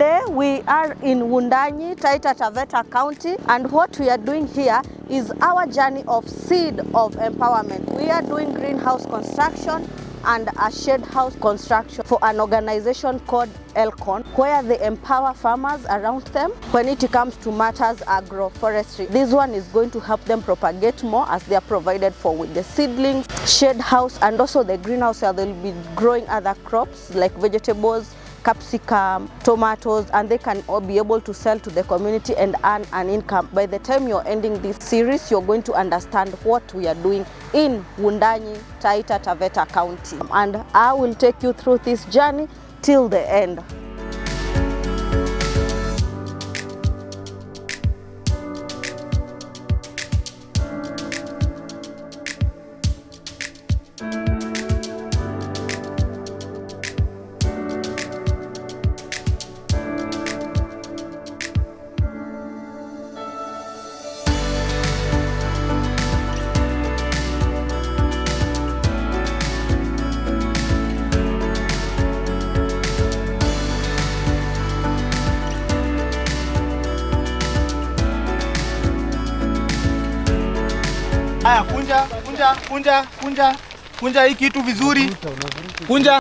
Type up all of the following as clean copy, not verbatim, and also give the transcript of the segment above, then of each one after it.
Today we are in Wundanyi, Taita Taveta County, and what we are doing here is our journey of seed of empowerment. We are doing greenhouse construction and a shade house construction for an organization called Elcon, where they empower farmers around them when it comes to matters agroforestry. This one is going to help them propagate more as they are provided for with the seedlings, shade house, and also the greenhouse where they'll be growing other crops like vegetables, capsicum, tomatoes, and they can all be able to sell to the community and earn an income. By the time you're ending this series, you're going to understand what we are doing in Wundanyi, Taita Taveta County. And I will take you through this journey till the end. Haya, kunja hii kitu vizuri. Kunja.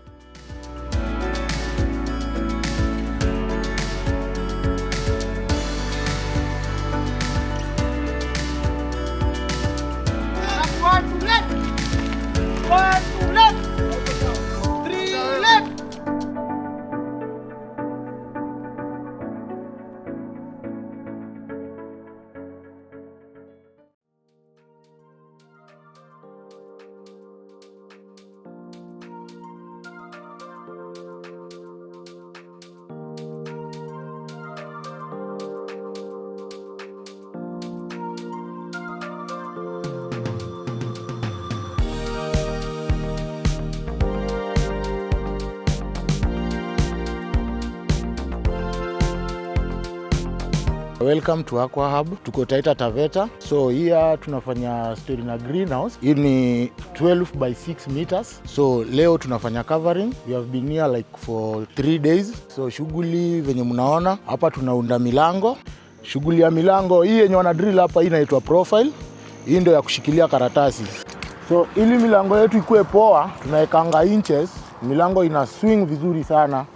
Welcome to Aqua Hub. Tuko Taita Taveta. So here tunafanya story na greenhouse. Hii ni 12 by 6 meters. So leo tunafanya covering. We have been here like for 3 days. So shughuli venye mnaona hapa tunaunda milango. Shughuli ya milango hii yenye wana drill hapa inaitwa profile. Hii ndio ya kushikilia karatasi. So ili milango yetu ikuwe poa, tunawekanga inches. Milango ina swing vizuri sana.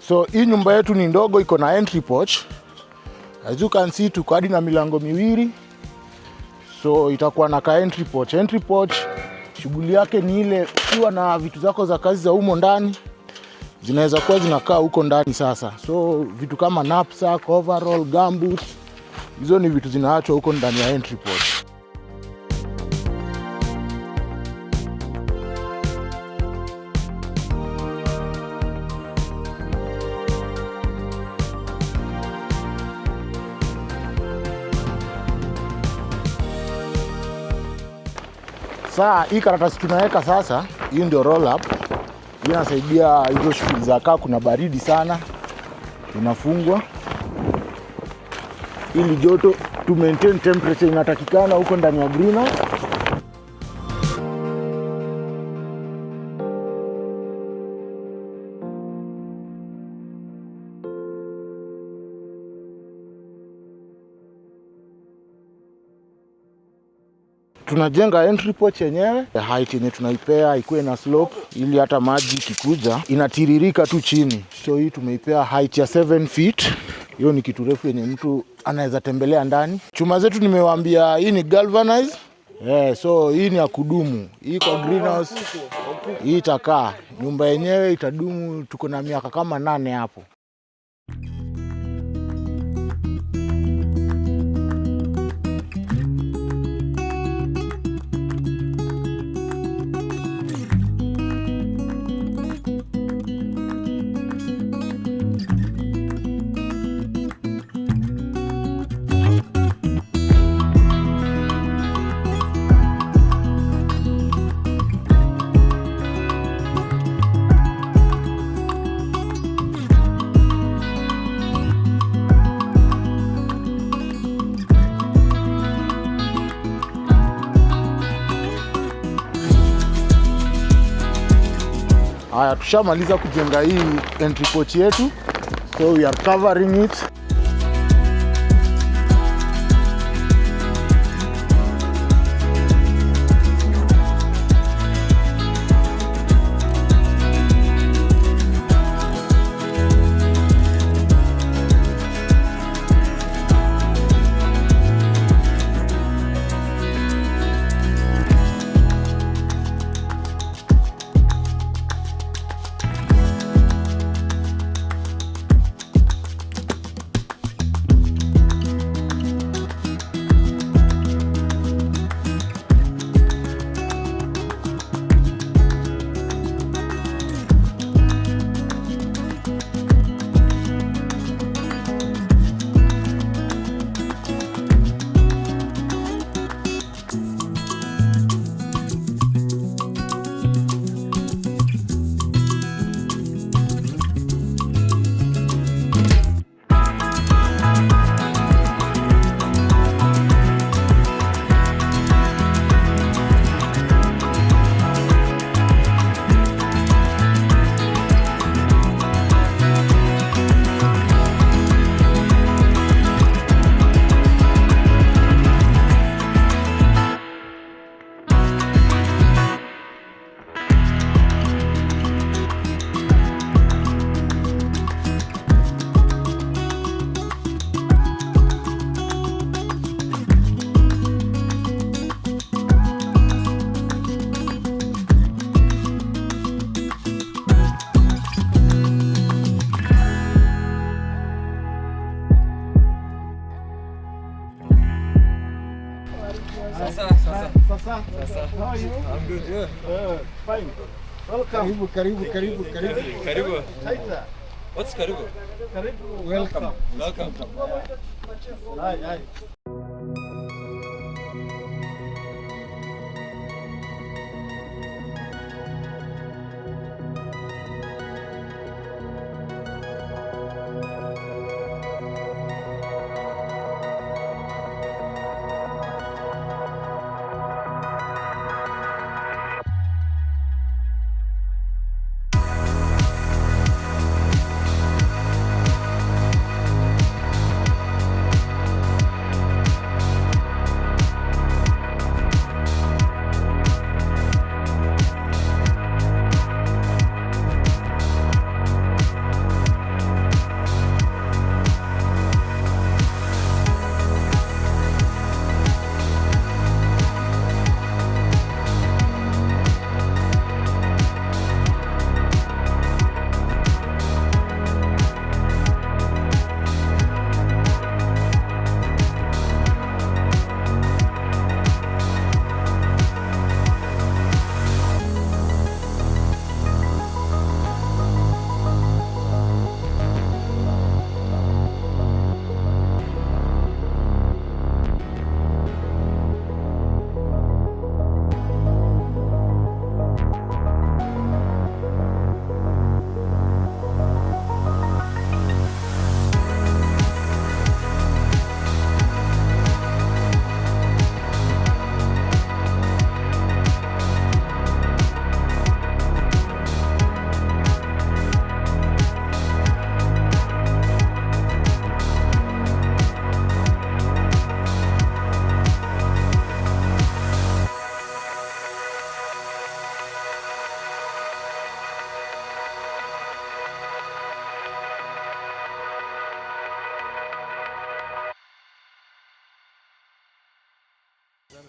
So hii nyumba yetu ni ndogo, iko na entry porch. As you can see, tuko hadi na milango miwili. So itakuwa na ka entry porch. Entry porch shughuli yake ni ile ukiwa na vitu zako za kazi za humo ndani zinaweza kuwa zinakaa huko ndani sasa. So vitu kama knapsack, overall, gumboots, hizo ni vitu zinaachwa huko ndani ya entry porch. Saa hii karatasi tunaweka sasa, hii ndio roll up. Hii inasaidia hizo shughuli za kaa kuna baridi sana. Inafungwa ili joto to maintain temperature inatakikana huko ndani ya greenhouse. Tunajenga entry porch yenyewe, height yenye tunaipea ikuwe na slope ili hata maji kikuja inatiririka tu chini. So hii tumeipea height ya 7 feet. Hiyo ni kitu refu yenye mtu anaweza tembelea ndani. Chuma zetu nimewaambia hii ni galvanized. So hii ni ya kudumu. Hii kwa greenhouse hii itakaa. Nyumba yenyewe itadumu, tuko na miaka kama 8 hapo. Haya, tushamaliza kujenga hii entry porch yetu, so we are covering it. Sasa. How are you? I'm good. Yeah. Fine. Welcome. Karibu. Karibu. Taita. What's karibu? Karibu. Welcome. Welcome. Hi.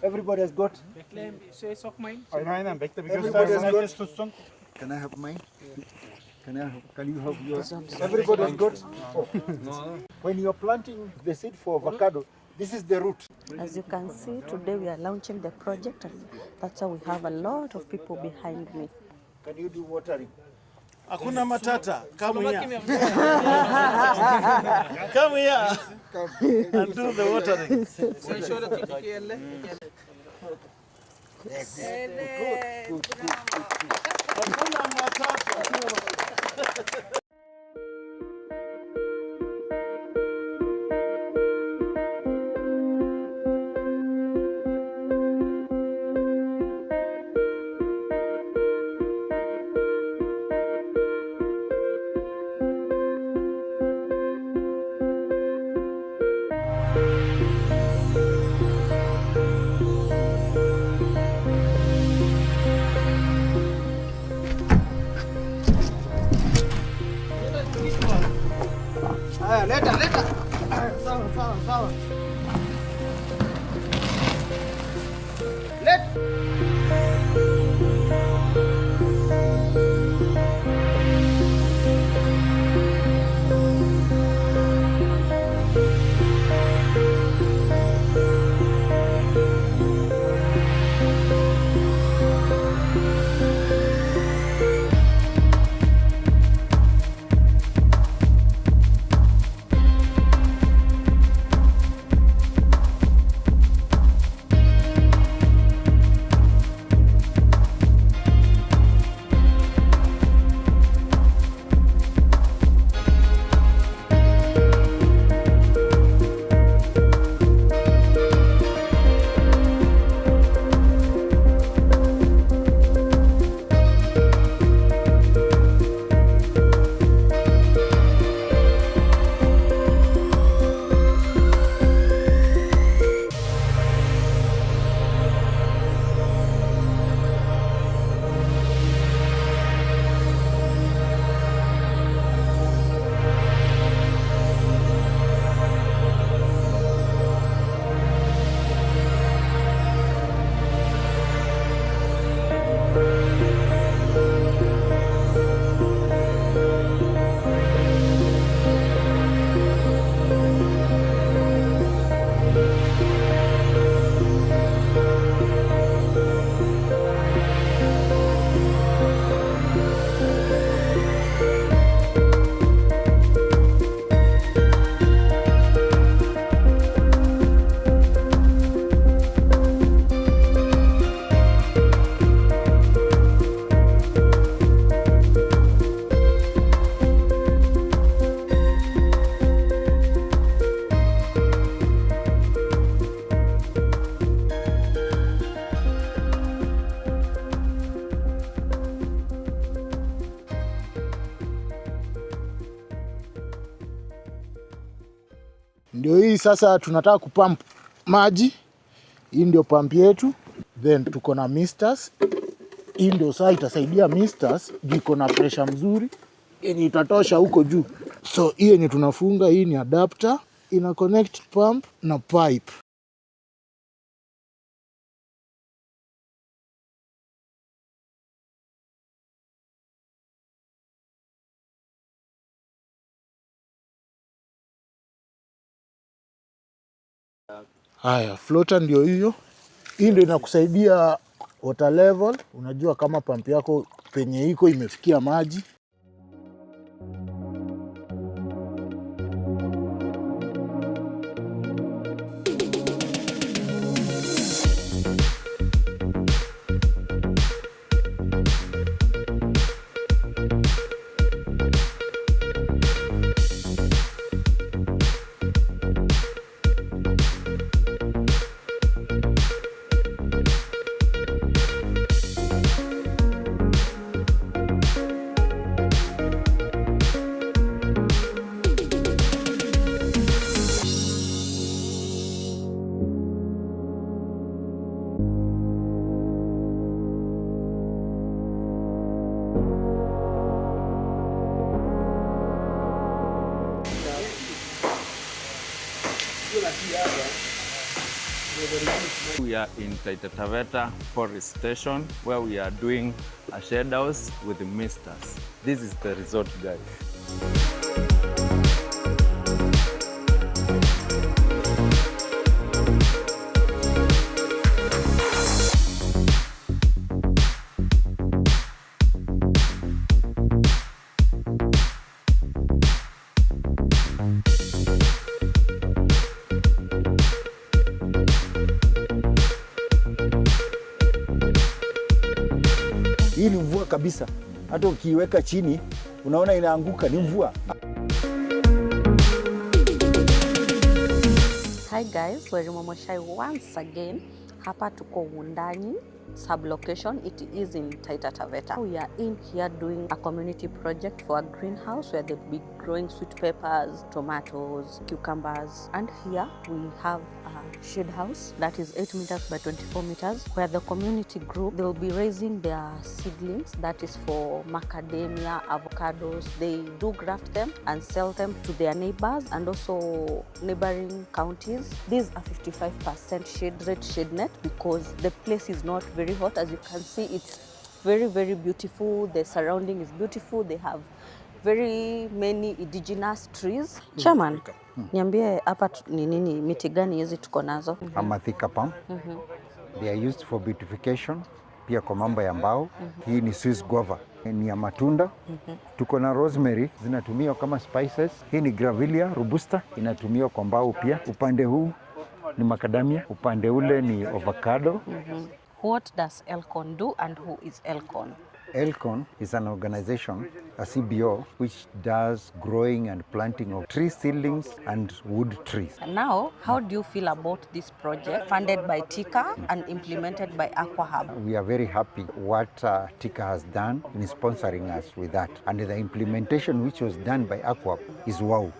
Everybody has got. Everybody has got. Can I have mine? Can you have yours? Everybody has got. Oh. No. When you are planting the seed for avocado, this is the root. As you can see, today we are launching the project, and that's why we have a lot of people behind me. Can you do watering? Hakuna matata. Come here. Come here and do the watering. Good. Hakuna matata. Sawa. Let. Ndio hii sasa tunataka kupump maji. Hii ndio pump yetu. Then tuko na misters. Hii ndio saa itasaidia misters juu iko na pressure mzuri yenye itatosha huko juu. So hii yenye tunafunga hii ni adapter, ina connect pump na pipe. Haya, floater ndio hiyo. Hii ndio inakusaidia water level. Unajua kama pump yako penye iko imefikia maji. We are in Taita Taveta Forest Station where we are doing a shed house with the misters. This is the resort, guys. Hii ni mvua kabisa. Hata ukiweka chini unaona inaanguka, ni mvua. Hi guys, we're Momoshai once again. Hapa tuko Wundanyi sublocation. It is in Taita Taveta. We are in here doing a community project for a greenhouse where they'll be growing sweet peppers, tomatoes, cucumbers, and here we have shade house that is 8 meters by 24 meters, where the community group, they will be raising their seedlings, that is for macadamia, avocados. They do graft them and sell them to their neighbors and also neighboring counties. These are 55% shade net because the place is not very hot. As you can see, it's very, very beautiful. The surrounding is beautiful. They have very many indigenous trees. Chairman, niambie hapa ni nini, miti gani hizi tuko nazo? Ama Tika palm. They are used for beautification, pia kwa mambo ya mbao. Hii ni Swiss guava, ni ya matunda. Tuko na rosemary, zinatumiwa kama spices. Hii ni Grevillea robusta, inatumiwa kwa mbao pia. Upande huu ni macadamia, upande ule ni avocado. What does Elcon do and who is Elcon? Elcon is an organization, a CBO, which does growing and planting of tree seedlings and wood trees. And now, how do you feel about this project funded by Tika and implemented by Aqua? We are very happy what Tika has done in sponsoring us with that. And the implementation which was done by Aqua is wow.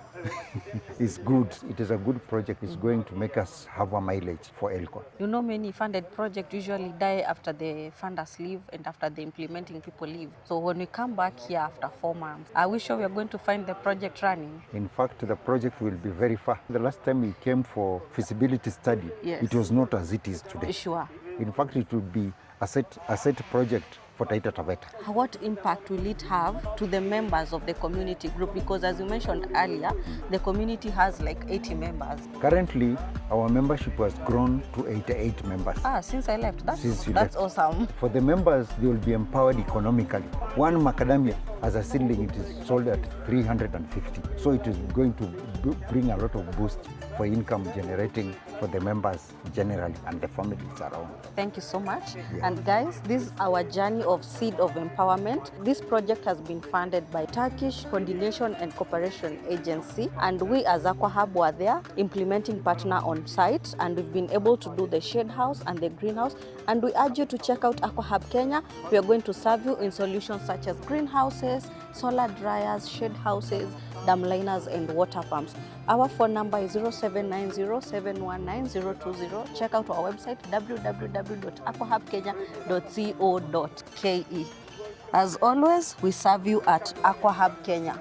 It's good. It is a good project. It's going to make us have a mileage for Elcon. You know, many funded projects usually die after the funders leave and after the implementing people leave. So when we come back here after 4 months, are we sure we are going to find the project running? In fact, the project will be very far. The last time we came for feasibility study, Yes. it was not as it is today. Sure. In fact, it would be a set project for Taita Taveta. What impact will it have to the members of the community group? Because as you mentioned earlier, the community has like 80 members. Currently, our membership has grown to 88 members. Since I left, that's Since you left. awesome. For the members, they will be empowered economically. One macadamia as a seedling, it is sold at 350. So it is going to bring a lot of boost for income generating for the members generally and the families around. Thank you so much. Yeah. And guys, this is our journey of Seed of Empowerment. This project has been funded by Turkish Coordination and Cooperation Agency, and we as Aqua Hub were there implementing partner on site, and we've been able to do the shade house and the greenhouse. And we urge you to check out Aqua Hub Kenya. We are going to serve you in solutions such as greenhouses, solar dryers, shade houses, dam liners and water pumps. Our phone number is 0790-719-020. Check out our website www.aquahubkenya.co.ke. As always, we serve you at Aqua Hub Kenya.